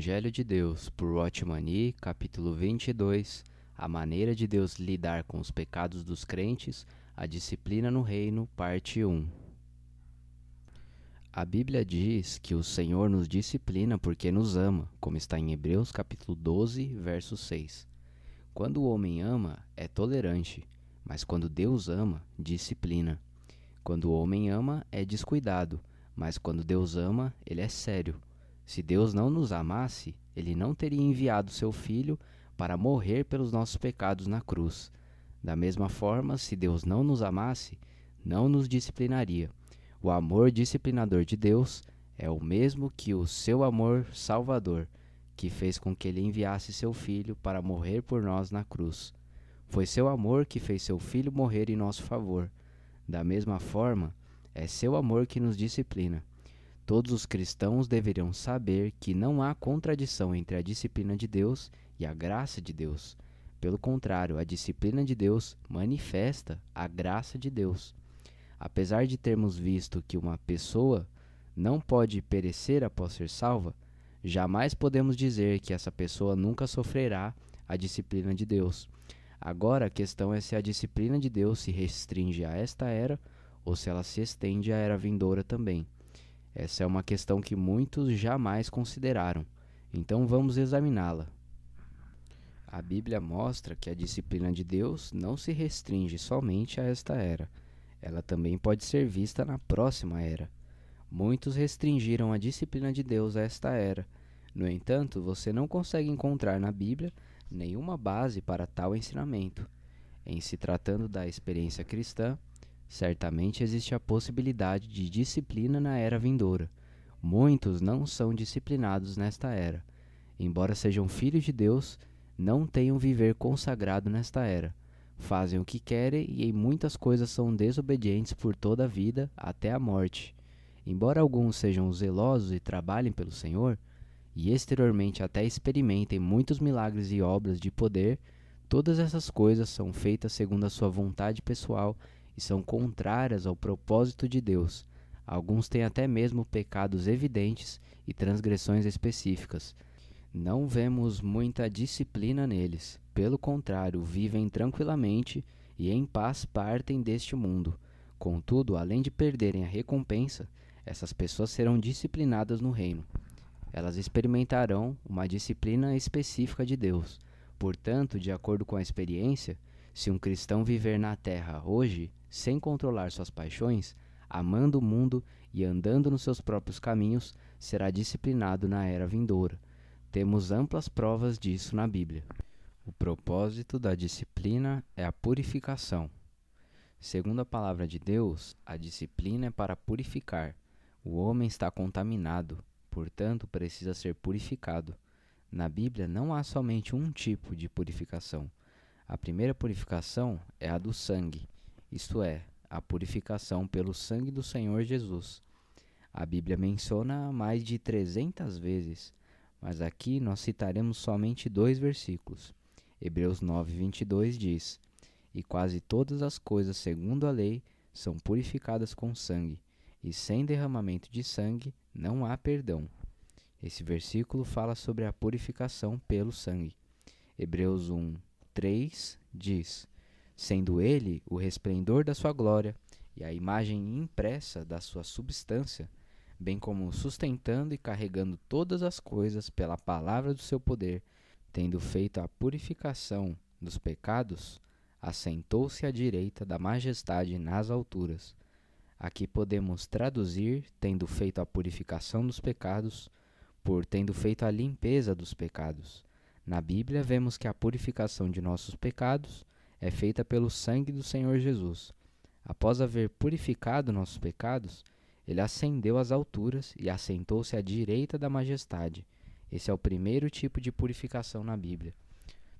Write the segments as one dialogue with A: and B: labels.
A: Evangelho de Deus, por Watchman capítulo 22, a maneira de Deus lidar com os pecados dos crentes, a disciplina no reino, parte 1. A Bíblia diz que o Senhor nos disciplina porque nos ama, como está em Hebreus capítulo 12, verso 6. Quando o homem ama, é tolerante, mas quando Deus ama, disciplina. Quando o homem ama, é descuidado, mas quando Deus ama, ele é sério. Se Deus não nos amasse, ele não teria enviado seu Filho para morrer pelos nossos pecados na cruz. Da mesma forma, se Deus não nos amasse, não nos disciplinaria. O amor disciplinador de Deus é o mesmo que o seu amor salvador, que fez com que ele enviasse seu Filho para morrer por nós na cruz. Foi seu amor que fez seu Filho morrer em nosso favor. Da mesma forma, é seu amor que nos disciplina. Todos os cristãos deveriam saber que não há contradição entre a disciplina de Deus e a graça de Deus. Pelo contrário, a disciplina de Deus manifesta a graça de Deus. Apesar de termos visto que uma pessoa não pode perecer após ser salva, jamais podemos dizer que essa pessoa nunca sofrerá a disciplina de Deus. Agora a questão é se a disciplina de Deus se restringe a esta era ou se ela se estende à era vindoura também. Essa é uma questão que muitos jamais consideraram, então vamos examiná-la. A Bíblia mostra que a disciplina de Deus não se restringe somente a esta era, ela também pode ser vista na próxima era. Muitos restringiram a disciplina de Deus a esta era. No entanto, você não consegue encontrar na Bíblia nenhuma base para tal ensinamento. Em se tratando da experiência cristã, certamente existe a possibilidade de disciplina na era vindoura. Muitos não são disciplinados nesta era. Embora sejam filhos de Deus, não têm um viver consagrado nesta era. Fazem o que querem e em muitas coisas são desobedientes por toda a vida até a morte. Embora alguns sejam zelosos e trabalhem pelo Senhor, e exteriormente até experimentem muitos milagres e obras de poder, todas essas coisas são feitas segundo a sua vontade pessoal e são contrárias ao propósito de Deus. Alguns têm até mesmo pecados evidentes e transgressões específicas. Não vemos muita disciplina neles. Pelo contrário, vivem tranquilamente e em paz partem deste mundo. Contudo, além de perderem a recompensa, essas pessoas serão disciplinadas no reino. Elas experimentarão uma disciplina específica de Deus. Portanto, de acordo com a experiência, se um cristão viver na terra hoje, sem controlar suas paixões, amando o mundo e andando nos seus próprios caminhos, será disciplinado na era vindoura. Temos amplas provas disso na Bíblia. O propósito da disciplina é a purificação. Segundo a palavra de Deus, a disciplina é para purificar. O homem está contaminado, portanto precisa ser purificado. Na Bíblia não há somente um tipo de purificação. A primeira purificação é a do sangue, isto é, a purificação pelo sangue do Senhor Jesus. A Bíblia menciona mais de 300 vezes, mas aqui nós citaremos somente 2 versículos. Hebreus 9:22 diz: "E quase todas as coisas segundo a lei são purificadas com sangue, e sem derramamento de sangue não há perdão." Esse versículo fala sobre a purificação pelo sangue. Hebreus 1:3 diz: "Sendo ele o resplendor da sua glória e a imagem impressa da sua substância, bem como sustentando e carregando todas as coisas pela palavra do seu poder, tendo feito a purificação dos pecados, assentou-se à direita da majestade nas alturas." Aqui podemos traduzir tendo feito a purificação dos pecados por tendo feito a limpeza dos pecados. Na Bíblia vemos que a purificação de nossos pecados é feita pelo sangue do Senhor Jesus. Após haver purificado nossos pecados, ele ascendeu às alturas e assentou-se à direita da majestade. Esse é o primeiro tipo de purificação na Bíblia.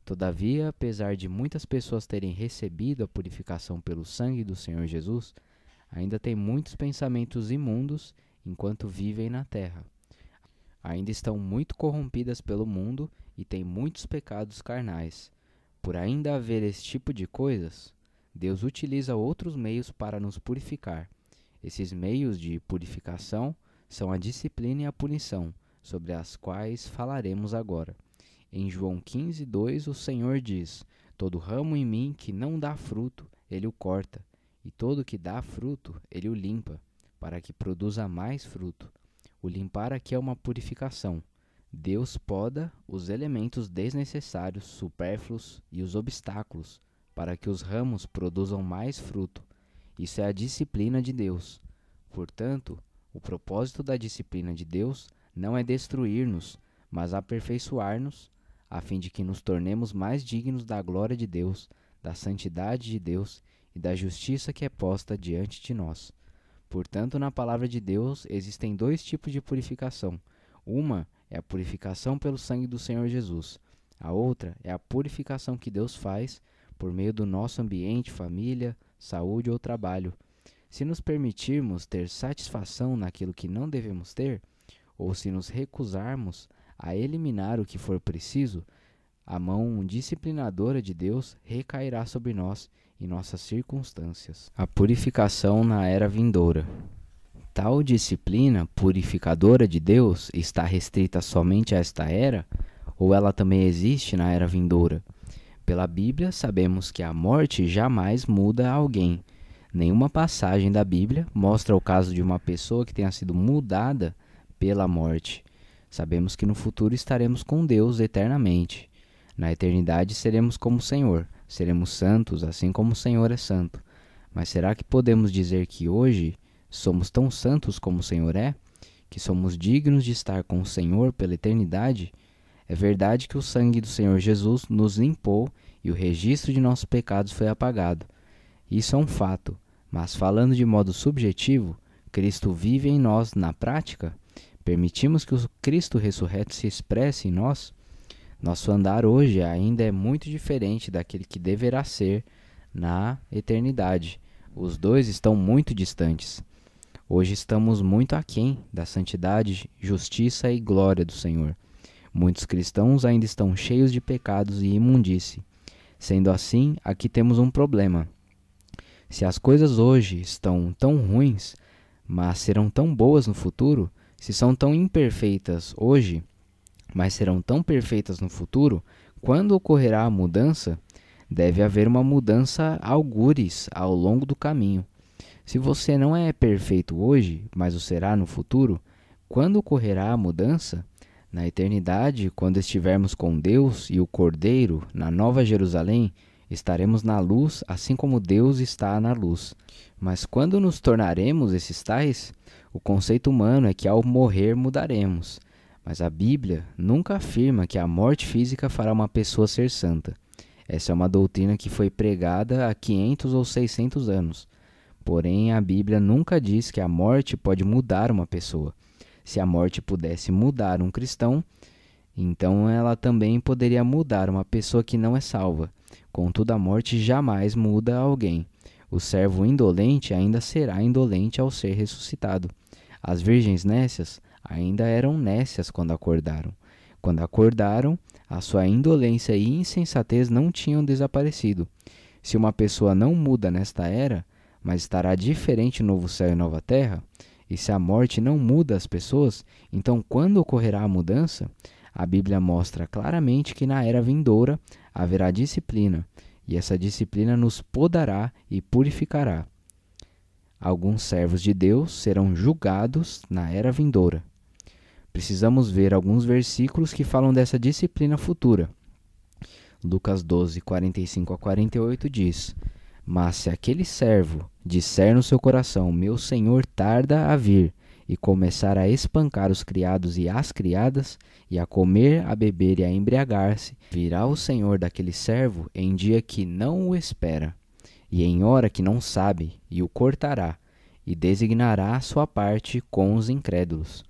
A: Todavia, apesar de muitas pessoas terem recebido a purificação pelo sangue do Senhor Jesus, ainda tem muitos pensamentos imundos enquanto vivem na terra. Ainda estão muito corrompidas pelo mundo e têm muitos pecados carnais. Por ainda haver esse tipo de coisas, Deus utiliza outros meios para nos purificar. Esses meios de purificação são a disciplina e a punição, sobre as quais falaremos agora. Em João 15:2, o Senhor diz: todo ramo em mim que não dá fruto, ele o corta, e todo que dá fruto, ele o limpa, para que produza mais fruto. O limpar aqui é uma purificação. Deus poda os elementos desnecessários, supérfluos e os obstáculos, para que os ramos produzam mais fruto. Isso é a disciplina de Deus. Portanto, o propósito da disciplina de Deus não é destruir-nos, mas aperfeiçoar-nos, a fim de que nos tornemos mais dignos da glória de Deus, da santidade de Deus e da justiça que é posta diante de nós. Portanto, na palavra de Deus existem dois tipos de purificação. Uma é a purificação pelo sangue do Senhor Jesus. A outra é a purificação que Deus faz por meio do nosso ambiente, família, saúde ou trabalho. Se nos permitirmos ter satisfação naquilo que não devemos ter, ou se nos recusarmos a eliminar o que for preciso, a mão disciplinadora de Deus recairá sobre nós e nossas circunstâncias. A purificação na era vindoura. Tal disciplina purificadora de Deus está restrita somente a esta era, ou ela também existe na era vindoura? Pela Bíblia, sabemos que a morte jamais muda alguém. Nenhuma passagem da Bíblia mostra o caso de uma pessoa que tenha sido mudada pela morte. Sabemos que no futuro estaremos com Deus eternamente. Na eternidade seremos como o Senhor, seremos santos, assim como o Senhor é santo. Mas será que podemos dizer que hoje somos tão santos como o Senhor é? Que somos dignos de estar com o Senhor pela eternidade? É verdade que o sangue do Senhor Jesus nos limpou e o registro de nossos pecados foi apagado. Isso é um fato, mas falando de modo subjetivo, Cristo vive em nós na prática? Permitimos que o Cristo ressurreto se expresse em nós? Nosso andar hoje ainda é muito diferente daquele que deverá ser na eternidade. Os dois estão muito distantes. Hoje estamos muito aquém da santidade, justiça e glória do Senhor. Muitos cristãos ainda estão cheios de pecados e imundície. Sendo assim, aqui temos um problema. Se as coisas hoje estão tão ruins, mas serão tão boas no futuro, se são tão imperfeitas hoje, mas serão tão perfeitas no futuro, quando ocorrerá a mudança? Deve haver uma mudança algures ao longo do caminho. Se você não é perfeito hoje, mas o será no futuro, quando ocorrerá a mudança? Na eternidade, quando estivermos com Deus e o Cordeiro na Nova Jerusalém, estaremos na luz, assim como Deus está na luz. Mas quando nos tornaremos esses tais? O conceito humano é que ao morrer mudaremos. Mas a Bíblia nunca afirma que a morte física fará uma pessoa ser santa. Essa é uma doutrina que foi pregada há 500 ou 600 anos. Porém, a Bíblia nunca diz que a morte pode mudar uma pessoa. Se a morte pudesse mudar um cristão, então ela também poderia mudar uma pessoa que não é salva. Contudo, a morte jamais muda alguém. O servo indolente ainda será indolente ao ser ressuscitado. As virgens nécias ainda eram nécias quando acordaram. Quando acordaram, a sua indolência e insensatez não tinham desaparecido. Se uma pessoa não muda nesta era, mas estará diferente no novo céu e nova terra, e se a morte não muda as pessoas, então quando ocorrerá a mudança? A Bíblia mostra claramente que na era vindoura haverá disciplina, e essa disciplina nos podará e purificará. Alguns servos de Deus serão julgados na era vindoura. Precisamos ver alguns versículos que falam dessa disciplina futura. Lucas 12, 45 a 48 diz: mas se aquele servo disser no seu coração, meu senhor tarda a vir, e começar a espancar os criados e as criadas, e a comer, a beber e a embriagar-se, virá o senhor daquele servo em dia que não o espera, e em hora que não sabe, e o cortará, e designará a sua parte com os incrédulos.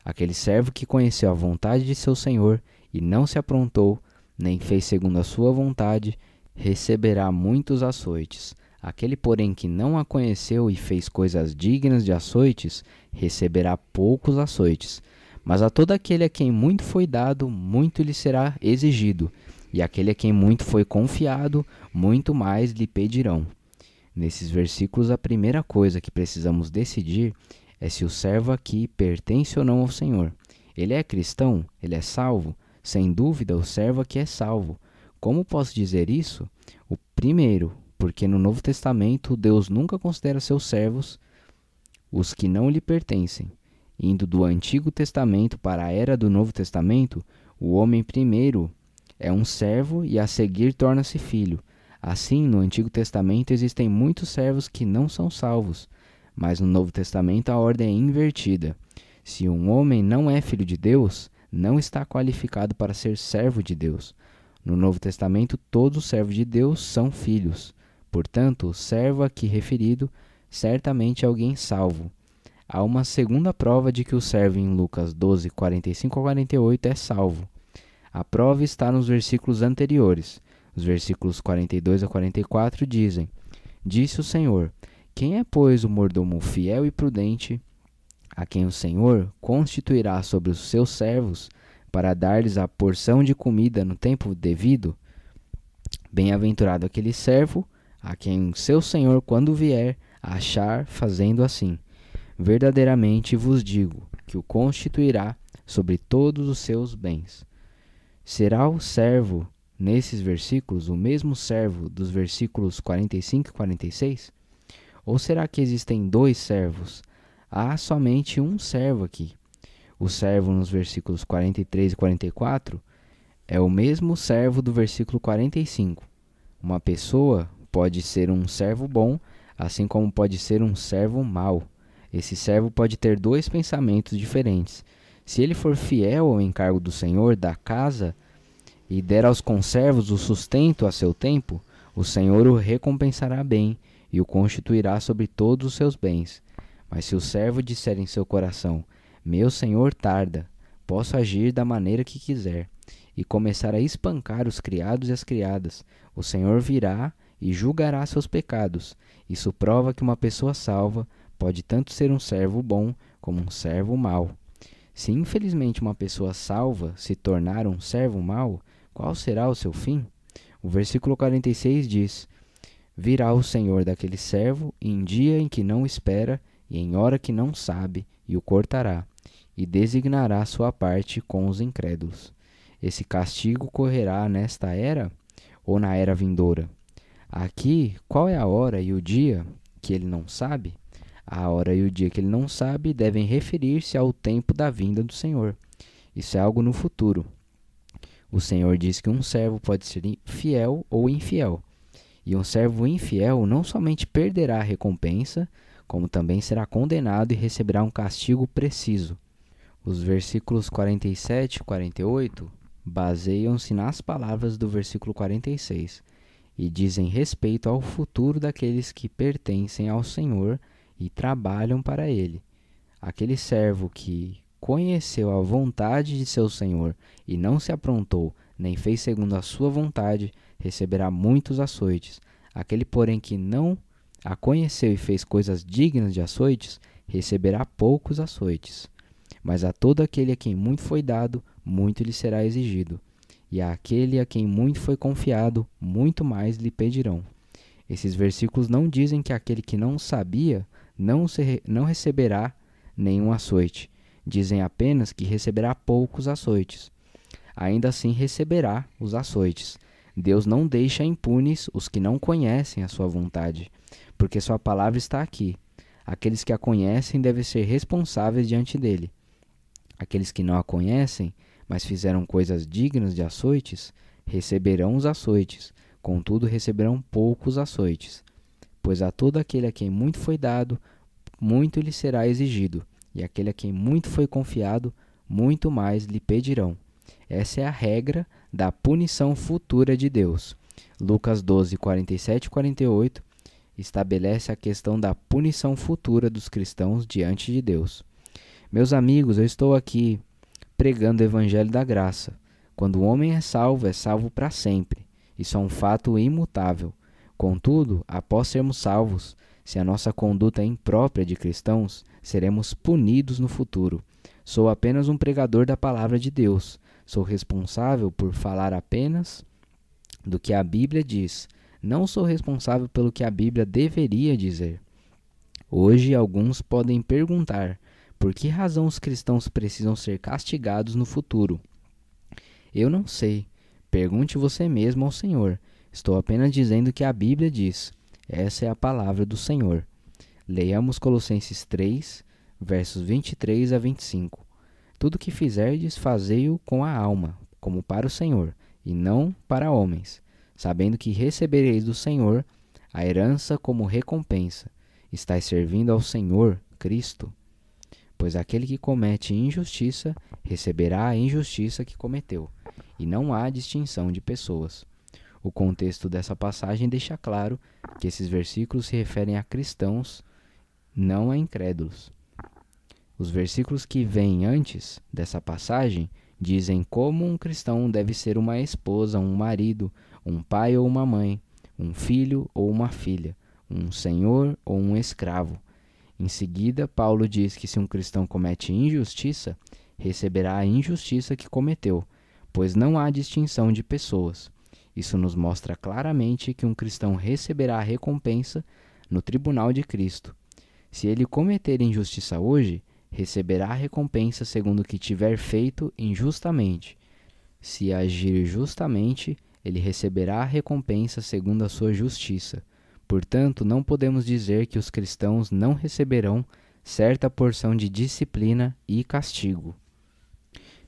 A: Aquele servo que conheceu a vontade de seu senhor, e não se aprontou, nem fez segundo a sua vontade, receberá muitos açoites. Aquele, porém, que não a conheceu e fez coisas dignas de açoites, receberá poucos açoites. Mas a todo aquele a quem muito foi dado, muito lhe será exigido, e aquele a quem muito foi confiado, muito mais lhe pedirão. Nesses versículos, a primeira coisa que precisamos decidir é se o servo aqui pertence ou não ao Senhor. Ele é cristão? Ele é salvo? Sem dúvida, o servo aqui é salvo. Como posso dizer isso? O primeiro, porque no Novo Testamento Deus nunca considera seus servos os que não lhe pertencem. Indo do Antigo Testamento para a era do Novo Testamento, o homem primeiro é um servo e a seguir torna-se filho. Assim, no Antigo Testamento existem muitos servos que não são salvos, mas no Novo Testamento a ordem é invertida. Se um homem não é filho de Deus, não está qualificado para ser servo de Deus. No Novo Testamento, todos os servos de Deus são filhos. Portanto, o servo aqui referido certamente é alguém salvo. Há uma segunda prova de que o servo em Lucas 12, 45 a 48 é salvo. A prova está nos versículos anteriores. Os versículos 42 a 44 dizem: Disse o Senhor: Quem é, pois, o mordomo fiel e prudente, a quem o Senhor constituirá sobre os seus servos, para dar-lhes a porção de comida no tempo devido? Bem-aventurado aquele servo, a quem seu Senhor, quando vier, achar fazendo assim. Verdadeiramente vos digo que o constituirá sobre todos os seus bens. Será o servo, nesses versículos, o mesmo servo dos versículos 45 e 46? Ou será que existem dois servos? Há somente um servo aqui. O servo nos versículos 43 e 44 é o mesmo servo do versículo 45. Uma pessoa pode ser um servo bom, assim como pode ser um servo mau. Esse servo pode ter dois pensamentos diferentes. Se ele for fiel ao encargo do Senhor da casa e der aos conservos o sustento a seu tempo, o Senhor o recompensará bem e o constituirá sobre todos os seus bens. Mas se o servo disser em seu coração: Meu senhor tarda, posso agir da maneira que quiser, e começar a espancar os criados e as criadas, o Senhor virá e julgará seus pecados. Isso prova que uma pessoa salva pode tanto ser um servo bom como um servo mau. Se infelizmente uma pessoa salva se tornar um servo mau, qual será o seu fim? O versículo 46 diz: Virá o Senhor daquele servo em dia em que não espera e em hora que não sabe, e o cortará, e designará sua parte com os incrédulos. Esse castigo correrá nesta era ou na era vindoura? Aqui, qual é a hora e o dia que ele não sabe? A hora e o dia que ele não sabe devem referir-se ao tempo da vinda do Senhor. Isso é algo no futuro. O Senhor diz que um servo pode ser fiel ou infiel. E um servo infiel não somente perderá a recompensa, como também será condenado e receberá um castigo preciso. Os versículos 47 e 48 baseiam-se nas palavras do versículo 46 e dizem respeito ao futuro daqueles que pertencem ao Senhor e trabalham para Ele. Aquele servo que conheceu a vontade de seu Senhor e não se aprontou, nem fez segundo a sua vontade, receberá muitos açoites. Aquele, porém, que não a conheceu e fez coisas dignas de açoites, receberá poucos açoites. Mas a todo aquele a quem muito foi dado, muito lhe será exigido. E àquele a quem muito foi confiado, muito mais lhe pedirão. Esses versículos não dizem que aquele que não sabia não receberá nenhum açoite. Dizem apenas que receberá poucos açoites. Ainda assim receberá os açoites. Deus não deixa impunes os que não conhecem a sua vontade, porque sua palavra está aqui. Aqueles que a conhecem devem ser responsáveis diante dele. Aqueles que não a conhecem, mas fizeram coisas dignas de açoites, receberão os açoites, contudo receberão poucos açoites. Pois a todo aquele a quem muito foi dado, muito lhe será exigido, e aquele a quem muito foi confiado, muito mais lhe pedirão. Essa é a regra da punição futura de Deus. Lucas 12, 47 e 48 estabelece a questão da punição futura dos cristãos diante de Deus. Meus amigos, eu estou aqui pregando o Evangelho da Graça. Quando o homem é salvo para sempre. Isso é um fato imutável. Contudo, após sermos salvos, se a nossa conduta é imprópria de cristãos, seremos punidos no futuro. Sou apenas um pregador da palavra de Deus. Sou responsável por falar apenas do que a Bíblia diz. Não sou responsável pelo que a Bíblia deveria dizer. Hoje, alguns podem perguntar: Por que razão os cristãos precisam ser castigados no futuro? Eu não sei. Pergunte você mesmo ao Senhor. Estou apenas dizendo que a Bíblia diz. Essa é a palavra do Senhor. Leiamos Colossenses 3, versos 23 a 25. Tudo que fizerdes, fazei-o com a alma, como para o Senhor, e não para homens, sabendo que recebereis do Senhor a herança como recompensa. Estais servindo ao Senhor, Cristo. Pois aquele que comete injustiça, receberá a injustiça que cometeu, e não há distinção de pessoas. O contexto dessa passagem deixa claro que esses versículos se referem a cristãos, não a incrédulos. Os versículos que vêm antes dessa passagem dizem como um cristão deve ser uma esposa, um marido, um pai ou uma mãe, um filho ou uma filha, um senhor ou um escravo. Em seguida, Paulo diz que se um cristão comete injustiça, receberá a injustiça que cometeu, pois não há distinção de pessoas. Isso nos mostra claramente que um cristão receberá a recompensa no tribunal de Cristo. Se ele cometer injustiça hoje, receberá a recompensa segundo o que tiver feito injustamente. Se agir justamente, ele receberá a recompensa segundo a sua justiça. Portanto, não podemos dizer que os cristãos não receberão certa porção de disciplina e castigo.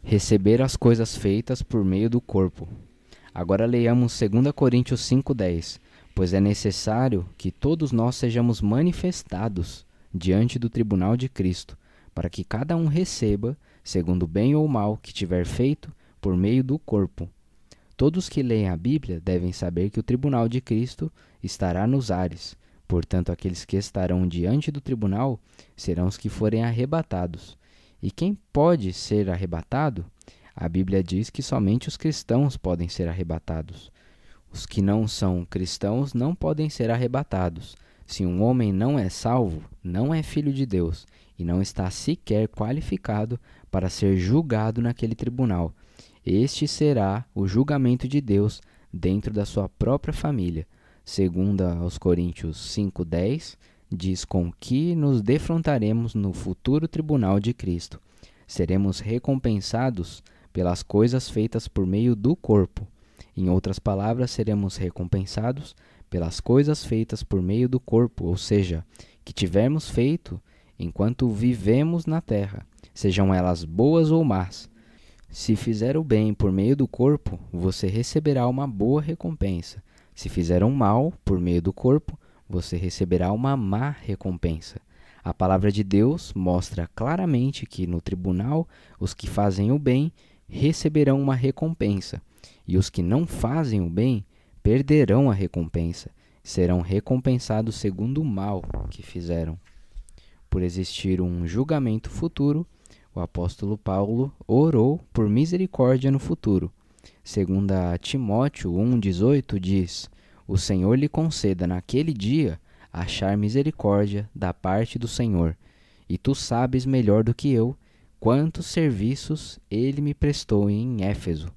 A: Receber as coisas feitas por meio do corpo. Agora leiamos 2 Coríntios 5,10. Pois é necessário que todos nós sejamos manifestados diante do tribunal de Cristo, para que cada um receba, segundo o bem ou mal que tiver feito, por meio do corpo. Todos que leem a Bíblia devem saber que o tribunal de Cristo estará nos ares. Portanto, aqueles que estarão diante do tribunal serão os que forem arrebatados. E quem pode ser arrebatado? A Bíblia diz que somente os cristãos podem ser arrebatados. Os que não são cristãos não podem ser arrebatados. Se um homem não é salvo, não é filho de Deus e não está sequer qualificado para ser julgado naquele tribunal. Este será o julgamento de Deus dentro da sua própria família. Segundo aos Coríntios 5,10, diz com que nos defrontaremos no futuro tribunal de Cristo. Seremos recompensados pelas coisas feitas por meio do corpo. Em outras palavras, seremos recompensados pelas coisas feitas por meio do corpo, ou seja, que tivermos feito enquanto vivemos na terra, sejam elas boas ou más. Se fizer o bem por meio do corpo, você receberá uma boa recompensa. Se fizer um mal por meio do corpo, você receberá uma má recompensa. A palavra de Deus mostra claramente que no tribunal os que fazem o bem receberão uma recompensa, e os que não fazem o bem perderão a recompensa, serão recompensados segundo o mal que fizeram. Por existir um julgamento futuro, o apóstolo Paulo orou por misericórdia no futuro. Segundo Timóteo 1,18 diz: o Senhor lhe conceda naquele dia achar misericórdia da parte do Senhor, e tu sabes melhor do que eu quantos serviços ele me prestou em Éfeso.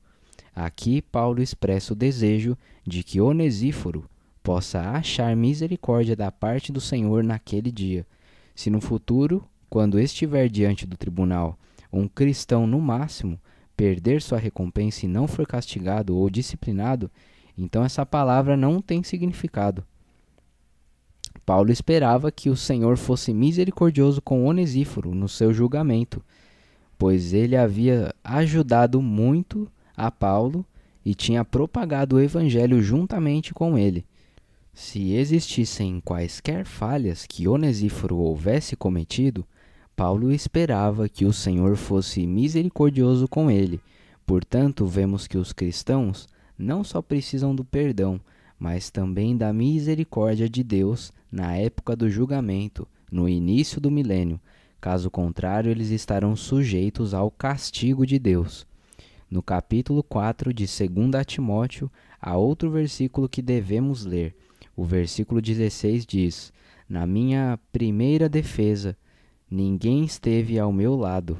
A: Aqui Paulo expressa o desejo de que Onesíforo possa achar misericórdia da parte do Senhor naquele dia. Se no futuro, quando estiver diante do tribunal, um cristão no máximo perder sua recompensa e não for castigado ou disciplinado, então essa palavra não tem significado. Paulo esperava que o Senhor fosse misericordioso com Onesíforo no seu julgamento, pois ele havia ajudado muito a Paulo e tinha propagado o evangelho juntamente com ele. Se existissem quaisquer falhas que Onesíforo houvesse cometido, Paulo esperava que o Senhor fosse misericordioso com ele. Portanto, vemos que os cristãos não só precisam do perdão, mas também da misericórdia de Deus na época do julgamento, no início do milênio. Caso contrário, eles estarão sujeitos ao castigo de Deus. No capítulo 4 de 2 Timóteo, há outro versículo que devemos ler. O versículo 16 diz: na minha primeira defesa, ninguém esteve ao meu lado.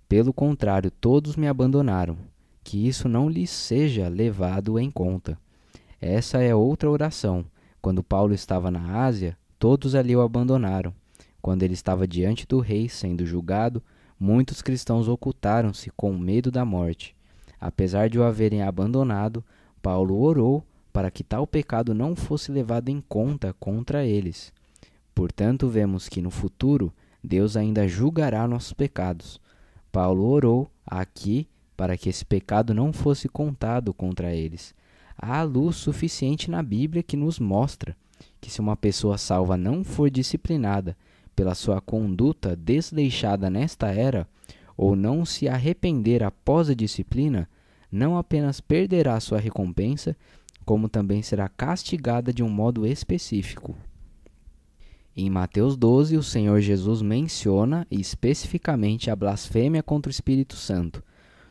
A: Pelo contrário, todos me abandonaram. Que isso não lhes seja levado em conta. Essa é outra oração. Quando Paulo estava na Ásia, todos ali o abandonaram. Quando ele estava diante do rei, sendo julgado, muitos cristãos ocultaram-se com medo da morte. Apesar de o haverem abandonado, Paulo orou para que tal pecado não fosse levado em conta contra eles. Portanto, vemos que no futuro Deus ainda julgará nossos pecados. Paulo orou aqui para que esse pecado não fosse contado contra eles. Há luz suficiente na Bíblia que nos mostra que se uma pessoa salva não for disciplinada pela sua conduta desleixada nesta era, ou não se arrepender após a disciplina, não apenas perderá sua recompensa, como também será castigada de um modo específico. Em Mateus 12, o Senhor Jesus menciona especificamente a blasfêmia contra o Espírito Santo.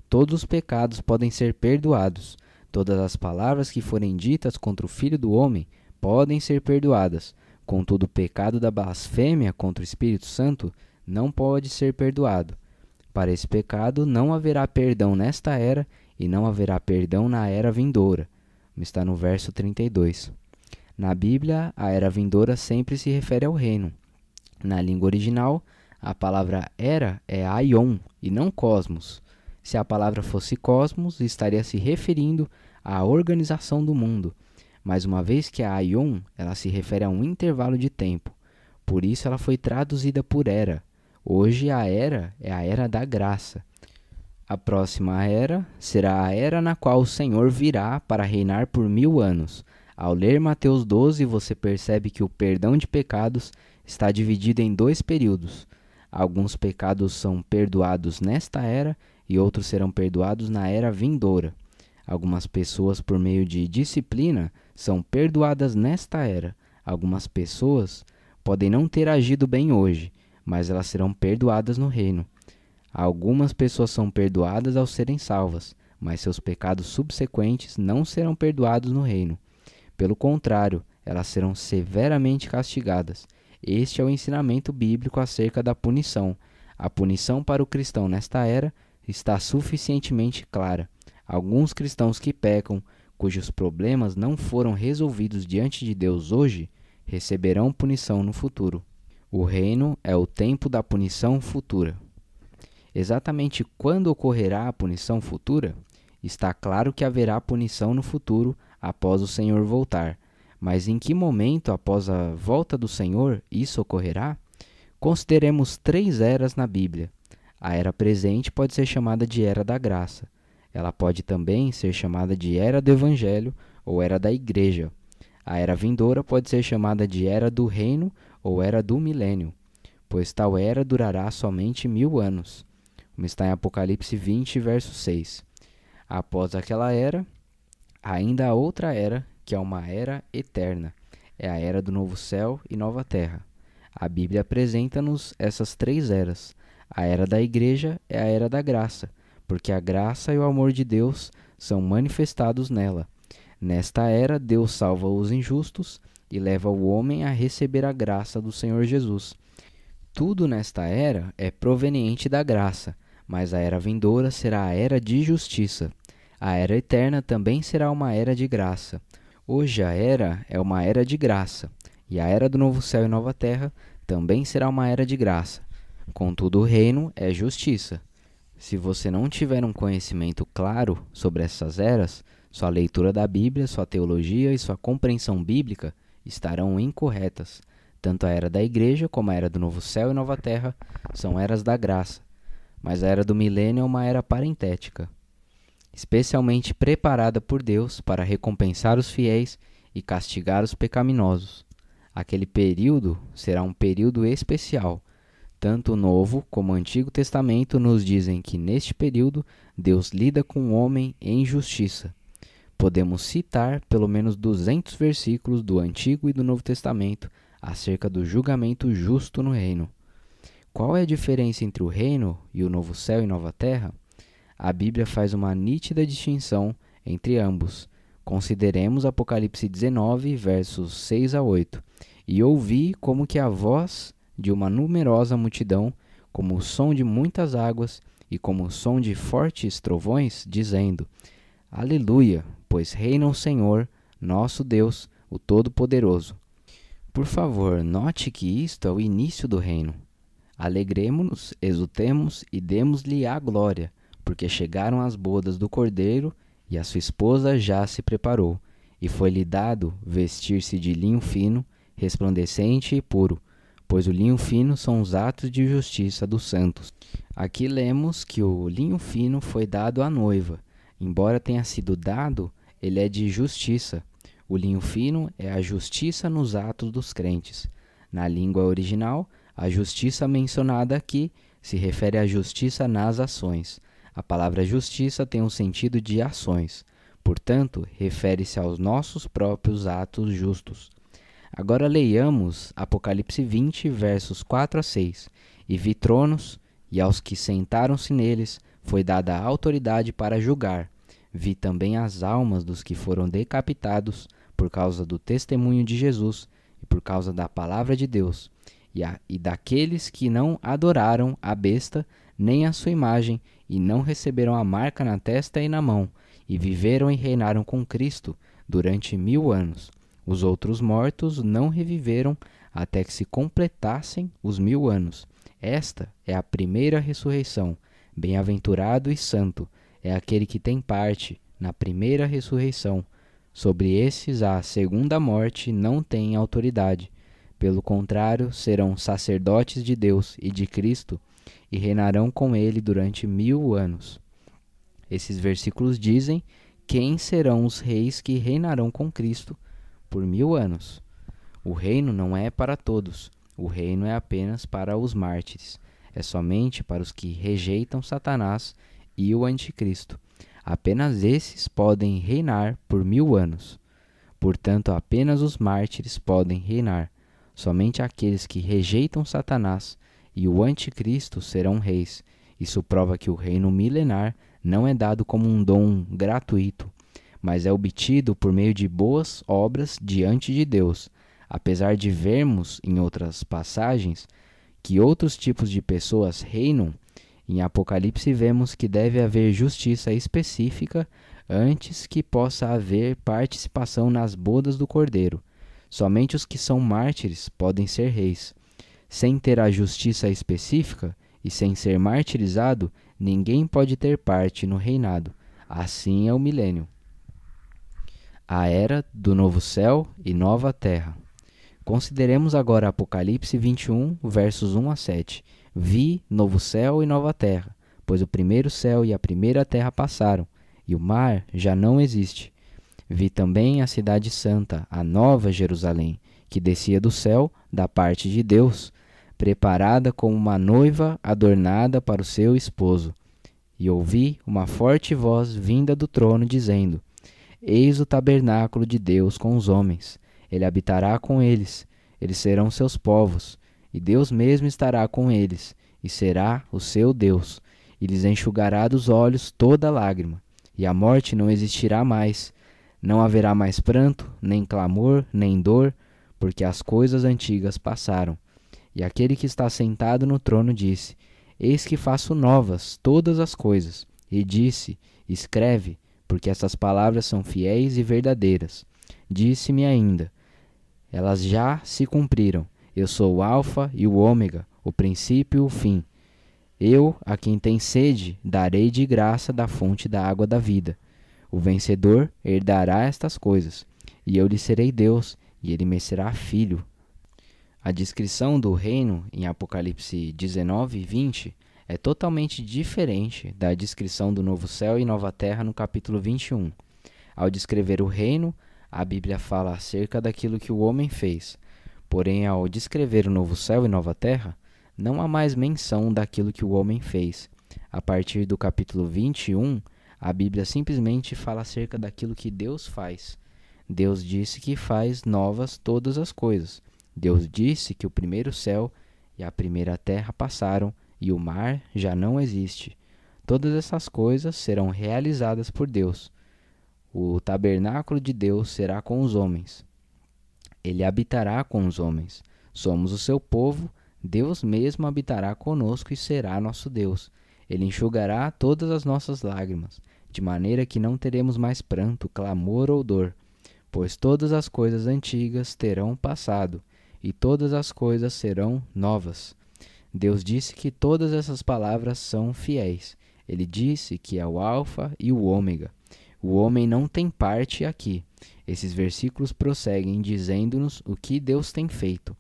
A: Todos os pecados podem ser perdoados. Todas as palavras que forem ditas contra o Filho do Homem podem ser perdoadas. Contudo, o pecado da blasfêmia contra o Espírito Santo não pode ser perdoado. Para esse pecado não haverá perdão nesta era e não haverá perdão na era vindoura. Está no verso 32. Na Bíblia, a era vindoura sempre se refere ao reino. Na língua original, a palavra era é aion e não cosmos. Se a palavra fosse cosmos, estaria se referindo à organização do mundo. Mas uma vez que a aion, ela se refere a um intervalo de tempo. Por isso ela foi traduzida por era. Hoje a era é a era da graça. A próxima era será a era na qual o Senhor virá para reinar por 1000 anos. Ao ler Mateus 12, você percebe que o perdão de pecados está dividido em 2 períodos. Alguns pecados são perdoados nesta era e outros serão perdoados na era vindoura. Algumas pessoas, por meio de disciplina, são perdoadas nesta era. Algumas pessoas podem não ter agido bem hoje, mas elas serão perdoadas no reino. Algumas pessoas são perdoadas ao serem salvas, mas seus pecados subsequentes não serão perdoados no reino. Pelo contrário, elas serão severamente castigadas. Este é o ensinamento bíblico acerca da punição. A punição para o cristão nesta era está suficientemente clara. Alguns cristãos que pecam, cujos problemas não foram resolvidos diante de Deus hoje, receberão punição no futuro. O reino é o tempo da punição futura. Exatamente quando ocorrerá a punição futura? Está claro que haverá punição no futuro após o Senhor voltar. Mas em que momento após a volta do Senhor isso ocorrerá? Consideremos 3 eras na Bíblia. A era presente pode ser chamada de era da graça. Ela pode também ser chamada de era do Evangelho ou era da Igreja. A era vindoura pode ser chamada de era do reino ou era do milênio, pois tal era durará somente 1000 anos. Como está em Apocalipse 20, verso 6. Após aquela era, ainda há outra era, que é uma era eterna. É a era do novo céu e nova terra. A Bíblia apresenta-nos essas 3 eras. A era da Igreja é a era da graça, porque a graça e o amor de Deus são manifestados nela. Nesta era, Deus salva os injustos e leva o homem a receber a graça do Senhor Jesus. Tudo nesta era é proveniente da graça, mas a era vindoura será a era de justiça. A era eterna também será uma era de graça. Hoje a era é uma era de graça, e a era do novo céu e nova terra também será uma era de graça. Contudo, o reino é justiça. Se você não tiver um conhecimento claro sobre essas eras, sua leitura da Bíblia, sua teologia e sua compreensão bíblica estarão incorretas. Tanto a era da Igreja como a era do novo céu e nova terra são eras da graça, mas a era do milênio é uma era parentética, especialmente preparada por Deus para recompensar os fiéis e castigar os pecaminosos. Aquele período será um período especial. Tanto o Novo como o Antigo Testamento nos dizem que neste período Deus lida com o homem em justiça. Podemos citar pelo menos 200 versículos do Antigo e do Novo Testamento acerca do julgamento justo no reino. Qual é a diferença entre o reino e o novo céu e nova terra? A Bíblia faz uma nítida distinção entre ambos. Consideremos Apocalipse 19, versos 6 a 8. E ouvi como que a voz de uma numerosa multidão, como o som de muitas águas e como o som de fortes trovões, dizendo: Aleluia, pois reina o Senhor, nosso Deus, o Todo-Poderoso. Por favor, note que isto é o início do reino. Alegremo-nos, exultemos e demos-lhe a glória, porque chegaram as bodas do Cordeiro e a sua esposa já se preparou, e foi-lhe dado vestir-se de linho fino, resplandecente e puro, pois o linho fino são os atos de justiça dos santos. Aqui lemos que o linho fino foi dado à noiva. Embora tenha sido dado, ele é de justiça. O linho fino é a justiça nos atos dos crentes. Na língua original, a justiça mencionada aqui se refere à justiça nas ações. A palavra justiça tem um sentido de ações. Portanto, refere-se aos nossos próprios atos justos. Agora leiamos Apocalipse 20, versos 4 a 6. E vi tronos, e aos que sentaram-se neles foi dada a autoridade para julgar. Vi também as almas dos que foram decapitados por causa do testemunho de Jesus e por causa da palavra de Deus, e daqueles que não adoraram a besta nem a sua imagem, e não receberam a marca na testa e na mão, e viveram e reinaram com Cristo durante 1000 anos. Os outros mortos não reviveram até que se completassem os 1000 anos. Esta é a primeira ressurreição. Bem-aventurado e santo é aquele que tem parte na primeira ressurreição. Sobre esses a segunda morte não tem autoridade. Pelo contrário, serão sacerdotes de Deus e de Cristo e reinarão com ele durante 1000 anos. Esses versículos dizem quem serão os reis que reinarão com Cristo por 1000 anos. O reino não é para todos. O reino é apenas para os mártires. É somente para os que rejeitam Satanás e o anticristo. Apenas esses podem reinar por 1000 anos. Portanto, apenas os mártires podem reinar. Somente aqueles que rejeitam Satanás e o anticristo serão reis. Isso prova que o reino milenar não é dado como um dom gratuito, mas é obtido por meio de boas obras diante de Deus. Apesar de vermos em outras passagens que outros tipos de pessoas reinam, em Apocalipse vemos que deve haver justiça específica antes que possa haver participação nas bodas do Cordeiro. Somente os que são mártires podem ser reis. Sem ter a justiça específica e sem ser martirizado, ninguém pode ter parte no reinado. Assim é o milênio. A era do novo céu e nova terra. Consideremos agora Apocalipse 21, versos 1 a 7. Vi novo céu e nova terra, pois o primeiro céu e a primeira terra passaram, e o mar já não existe. Vi também a cidade santa, a nova Jerusalém, que descia do céu, da parte de Deus, preparada como uma noiva adornada para o seu esposo. E ouvi uma forte voz vinda do trono, dizendo: Eis o tabernáculo de Deus com os homens. Ele habitará com eles, eles serão seus povos, e Deus mesmo estará com eles, e será o seu Deus, e lhes enxugará dos olhos toda lágrima, e a morte não existirá mais. Não haverá mais pranto, nem clamor, nem dor, porque as coisas antigas passaram. E aquele que está sentado no trono disse: Eis que faço novas todas as coisas. E disse: Escreve, porque estas palavras são fiéis e verdadeiras. Disse-me ainda: Elas já se cumpriram. Eu sou o Alfa e o Ômega, o princípio e o fim. Eu, a quem tem sede, darei de graça da fonte da água da vida. O vencedor herdará estas coisas, e eu lhe serei Deus, e ele me será filho. A descrição do reino em Apocalipse 19 e 20 é totalmente diferente da descrição do novo céu e nova terra no capítulo 21. Ao descrever o reino, a Bíblia fala acerca daquilo que o homem fez. Porém, ao descrever o novo céu e nova terra, não há mais menção daquilo que o homem fez. A partir do capítulo 21, a Bíblia simplesmente fala acerca daquilo que Deus faz. Deus disse que faz novas todas as coisas. Deus disse que o primeiro céu e a primeira terra passaram e o mar já não existe. Todas essas coisas serão realizadas por Deus. O tabernáculo de Deus será com os homens. Ele habitará com os homens. Somos o seu povo, Deus mesmo habitará conosco e será nosso Deus. Ele enxugará todas as nossas lágrimas, de maneira que não teremos mais pranto, clamor ou dor, pois todas as coisas antigas terão passado. e todas as coisas serão novas. Deus disse que todas essas palavras são fiéis. Ele disse que é o Alfa e o Ômega. O homem não tem parte aqui. Esses versículos prosseguem dizendo-nos o que Deus tem feito.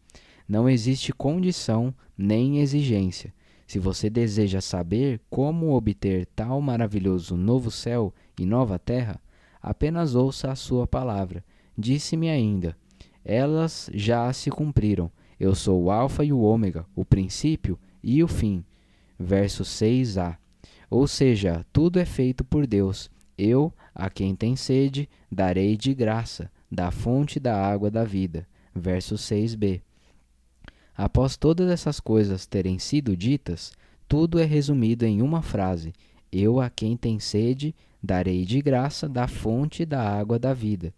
A: Não existe condição nem exigência. Se você deseja saber como obter tal maravilhoso novo céu e nova terra, apenas ouça a sua palavra. Disse-me ainda: elas já se cumpriram. Eu sou o Alfa e o Ômega, o princípio e o fim. Verso 6a. Ou seja, tudo é feito por Deus. Eu, a quem tem sede, darei de graça, da fonte da água da vida. Verso 6b. Após todas essas coisas terem sido ditas, tudo é resumido em uma frase: eu, a quem tem sede, darei de graça da fonte da água da vida.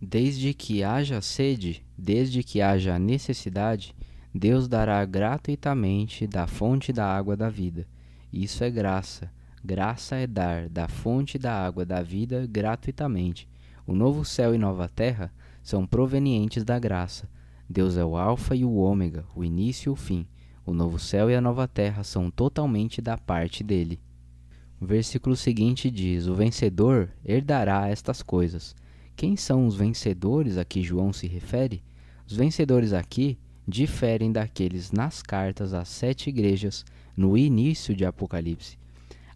A: Desde que haja sede, desde que haja necessidade, Deus dará gratuitamente da fonte da água da vida. Isso é graça. Graça é dar da fonte da água da vida gratuitamente. O novo céu e nova terra são provenientes da graça. Deus é o Alfa e o Ômega, o início e o fim. O novo céu e a nova terra são totalmente da parte dele. O versículo seguinte diz: o vencedor herdará estas coisas. Quem são os vencedores a que João se refere? Os vencedores aqui diferem daqueles nas cartas às 7 igrejas no início de Apocalipse.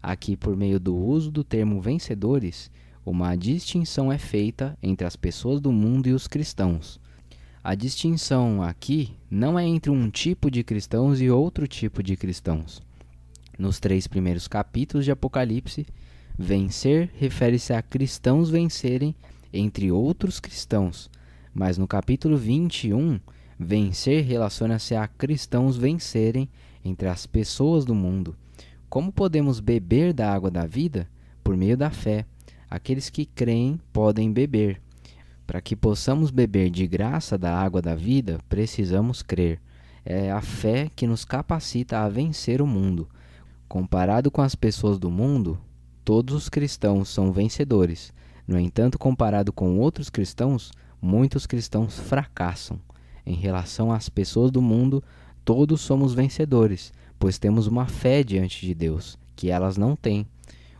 A: Aqui, por meio do uso do termo vencedores, uma distinção é feita entre as pessoas do mundo e os cristãos. A distinção aqui não é entre um tipo de cristãos e outro tipo de cristãos. Nos 3 primeiros capítulos de Apocalipse, vencer refere-se a cristãos vencerem entre outros cristãos, mas no capítulo 21, vencer relaciona-se a cristãos vencerem entre as pessoas do mundo. Como podemos beber da água da vida? Por meio da fé. Aqueles que creem podem beber. Para que possamos beber de graça da água da vida, precisamos crer. É a fé que nos capacita a vencer o mundo. Comparado com as pessoas do mundo, todos os cristãos são vencedores. No entanto, comparado com outros cristãos, muitos cristãos fracassam. Em relação às pessoas do mundo, todos somos vencedores, pois temos uma fé diante de Deus, que elas não têm.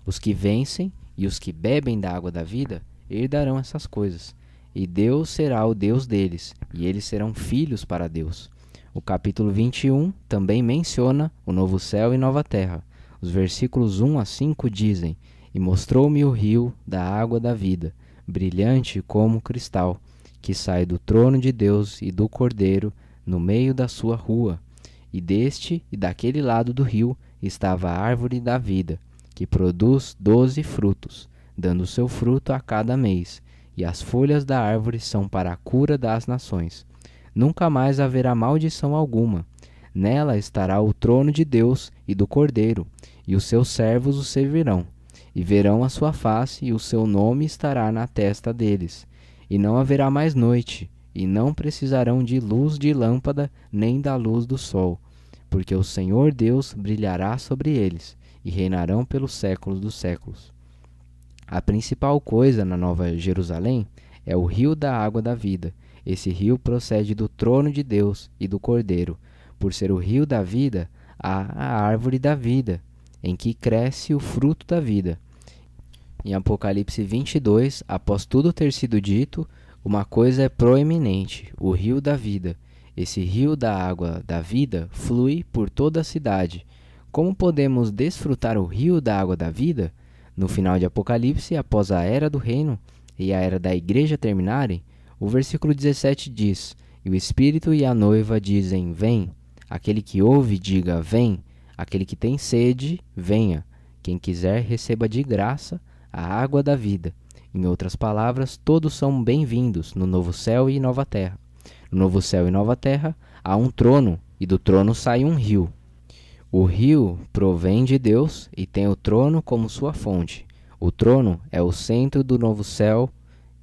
A: Os que vencem e os que bebem da água da vida herdarão essas coisas. E Deus será o Deus deles, e eles serão filhos para Deus. O capítulo 21 também menciona o novo céu e nova terra. Os versículos 1 a 5 dizem: e mostrou-me o rio da água da vida, brilhante como cristal, que sai do trono de Deus e do Cordeiro no meio da sua rua. E deste e daquele lado do rio estava a árvore da vida, que produz 12 frutos, dando seu fruto a cada mês, e as folhas da árvore são para a cura das nações. Nunca mais haverá maldição alguma. Nela estará o trono de Deus e do Cordeiro, e os seus servos o servirão. E verão a sua face, e o seu nome estará na testa deles. E não haverá mais noite, e não precisarão de luz de lâmpada, nem da luz do sol, porque o Senhor Deus brilhará sobre eles, e reinarão pelos séculos dos séculos. A principal coisa na Nova Jerusalém é o rio da água da vida. Esse rio procede do trono de Deus e do Cordeiro. Por ser o rio da vida, há a árvore da vida, em que cresce o fruto da vida. Em Apocalipse 22, após tudo ter sido dito, uma coisa é proeminente: o rio da vida. Esse rio da água da vida flui por toda a cidade. Como podemos desfrutar o rio da água da vida? No final de Apocalipse, após a era do reino e a era da igreja terminarem, o versículo 17 diz: e o Espírito e a noiva dizem: vem. Aquele que ouve, diga: vem. Aquele que tem sede, venha. Quem quiser, receba de graça a água da vida. Em outras palavras, todos são bem-vindos no novo céu e nova terra. No novo céu e nova terra há um trono, e do trono sai um rio. O rio provém de Deus e tem o trono como sua fonte. O trono é o centro do novo céu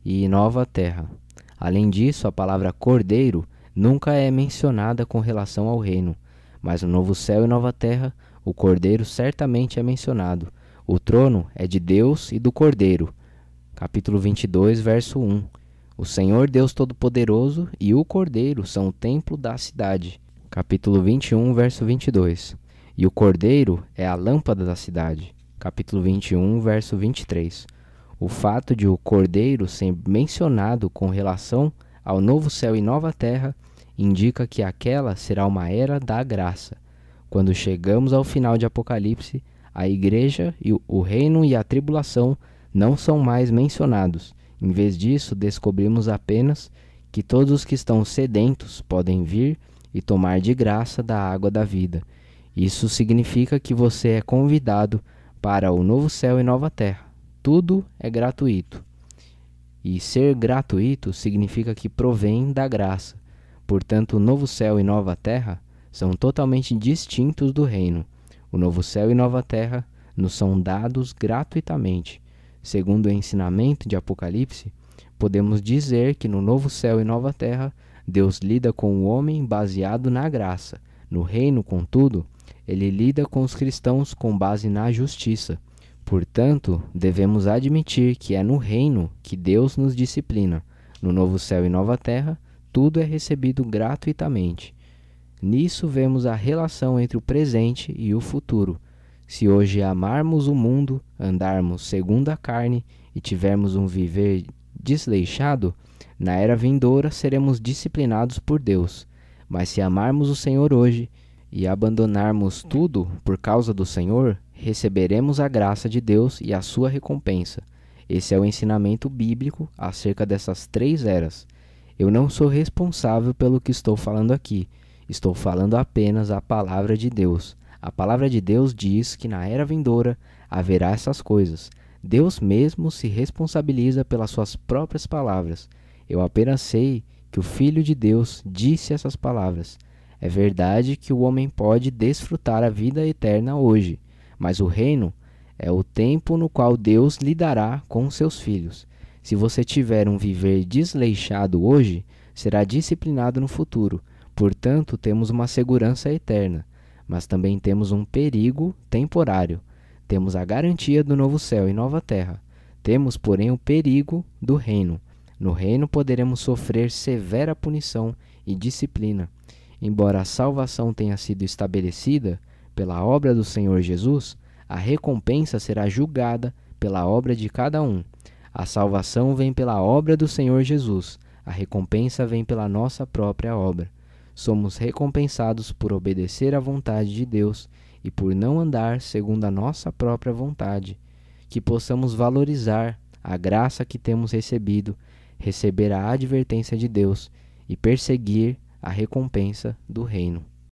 A: e nova terra. Além disso, a palavra cordeiro nunca é mencionada com relação ao reino, mas no novo céu e nova terra, o cordeiro certamente é mencionado. O trono é de Deus e do Cordeiro. Capítulo 22, verso 1. O Senhor Deus Todo-Poderoso e o Cordeiro são o templo da cidade. Capítulo 21, verso 22. E o Cordeiro é a lâmpada da cidade. Capítulo 21, verso 23. O fato de o Cordeiro ser mencionado com relação ao novo céu e nova terra indica que aquela será uma era da graça. Quando chegamos ao final de Apocalipse, a igreja, o reino e a tribulação não são mais mencionados. Em vez disso, descobrimos apenas que todos os que estão sedentos podem vir e tomar de graça da água da vida. Isso significa que você é convidado para o novo céu e nova terra. Tudo é gratuito. E ser gratuito significa que provém da graça. Portanto, o novo céu e nova terra são totalmente distintos do reino. O novo céu e nova terra nos são dados gratuitamente. Segundo o ensinamento de Apocalipse, podemos dizer que no novo céu e nova terra, Deus lida com o homem baseado na graça. No reino, contudo, ele lida com os cristãos com base na justiça. Portanto, devemos admitir que é no reino que Deus nos disciplina. No novo céu e nova terra, tudo é recebido gratuitamente. Nisso vemos a relação entre o presente e o futuro. Se hoje amarmos o mundo, andarmos segundo a carne e tivermos um viver desleixado, na era vindoura seremos disciplinados por Deus. Mas se amarmos o Senhor hoje e abandonarmos tudo por causa do Senhor, receberemos a graça de Deus e a sua recompensa. Esse é o ensinamento bíblico acerca dessas três eras. Eu não sou responsável pelo que estou falando aqui. Estou falando apenas a palavra de Deus. A palavra de Deus diz que na era vindoura haverá essas coisas. Deus mesmo se responsabiliza pelas suas próprias palavras. Eu apenas sei que o Filho de Deus disse essas palavras. É verdade que o homem pode desfrutar a vida eterna hoje, mas o reino é o tempo no qual Deus lidará com seus filhos. Se você tiver um viver desleixado hoje, será disciplinado no futuro. Portanto, temos uma segurança eterna, mas também temos um perigo temporário. Temos a garantia do novo céu e nova terra. Temos, porém, o perigo do reino. No reino poderemos sofrer severa punição e disciplina. Embora a salvação tenha sido estabelecida pela obra do Senhor Jesus, a recompensa será julgada pela obra de cada um. A salvação vem pela obra do Senhor Jesus. A recompensa vem pela nossa própria obra. Somos recompensados por obedecer à vontade de Deus e por não andar segundo a nossa própria vontade. Que possamos valorizar a graça que temos recebido, receber a advertência de Deus e perseguir a recompensa do reino.